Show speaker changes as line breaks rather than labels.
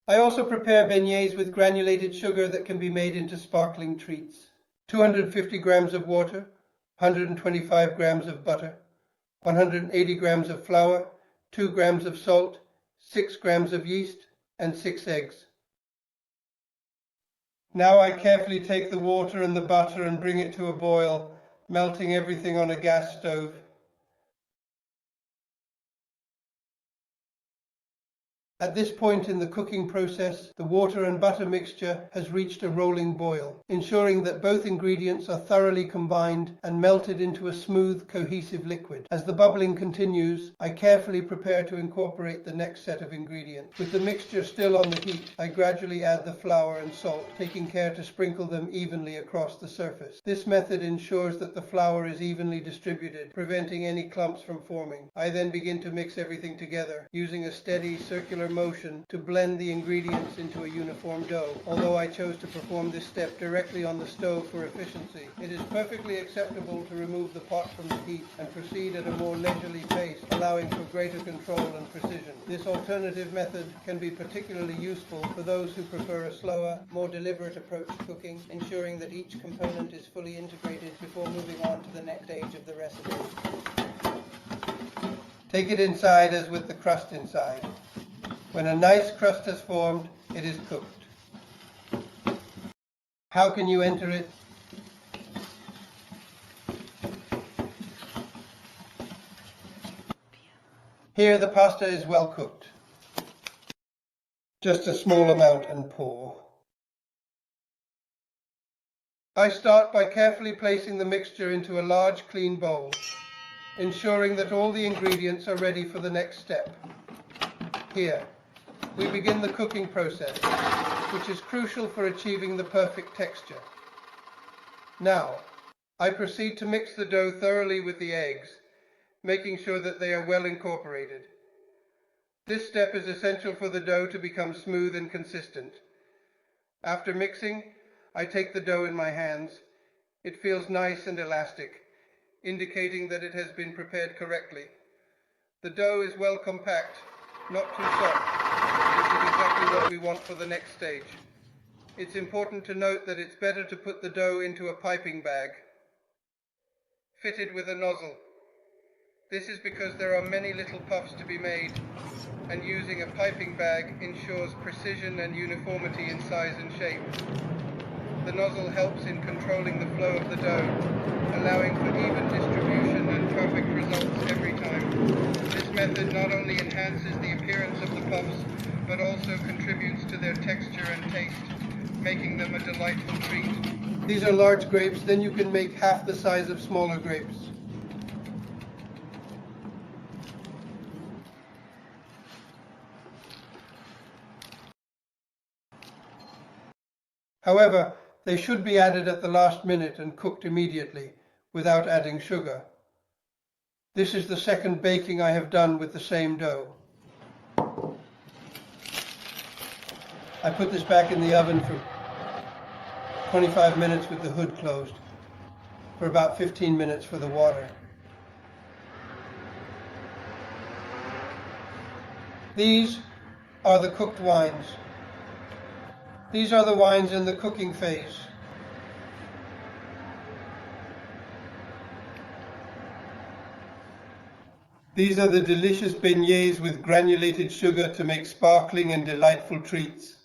I also prepare beignets with granulated sugar that can be made into sparkling treats. 250 grams of water, 125 grams of butter, 180 grams of flour, 2 grams of salt, 6 grams of yeast, and 6 eggs. Now I carefully take the water and the butter and bring it to a boil, melting everything on a gas stove. At this point in the cooking process, the water and butter mixture has reached a rolling boil, ensuring that both ingredients are thoroughly combined and melted into a smooth, cohesive liquid. As the bubbling continues, I carefully prepare to incorporate the next set of ingredients. With the mixture still on the heat, I gradually add the flour and salt, taking care to sprinkle them evenly across the surface. This method ensures that the flour is evenly distributed, preventing any clumps from forming. I then begin to mix everything together, using a steady, circular motion to blend the ingredients into a uniform dough. Although I chose to perform this step directly on the stove for efficiency, it is perfectly acceptable to remove the pot from the heat and proceed at a more leisurely pace, allowing for greater control and precision. This alternative method can be particularly useful for those who prefer a slower, more deliberate approach to cooking, ensuring that each component is fully integrated before moving on to the next stage of the recipe. Take it inside as with the crust inside. When a nice crust has formed, it is cooked. How can you enter it? Here the pasta is well cooked. Just a small amount and pour. I start by carefully placing the mixture into a large clean bowl, ensuring that all the ingredients are ready for the next step. Here, we begin the cooking process, which is crucial for achieving the perfect texture. Now, I proceed to mix the dough thoroughly with the eggs, making sure that they are well incorporated. This step is essential for the dough to become smooth and consistent. After mixing, I take the dough in my hands. It feels nice and elastic, indicating that it has been prepared correctly. The dough is well compact, not too soft, which is exactly what we want for the next stage. It's important to note that it's better to put the dough into a piping bag, fitted with a nozzle. This is because there are many little puffs to be made, and using a piping bag ensures precision and uniformity in size and shape. The nozzle helps in controlling the flow of the dough, allowing for even distribution and perfect results every time. This method not only enhances the appearance of the puffs, but also contributes to their texture and taste, making them a delightful treat. These are large grapes, then you can make half the size of smaller grapes. However, they should be added at the last minute and cooked immediately, without adding sugar. This is the second baking I have done with the same dough. I put this back in the oven for 25 minutes with the hood closed, for about 15 minutes for the water. These are the cooked wines. These are the wines in the cooking phase. These are the delicious beignets with granulated sugar to make sparkling and delightful treats.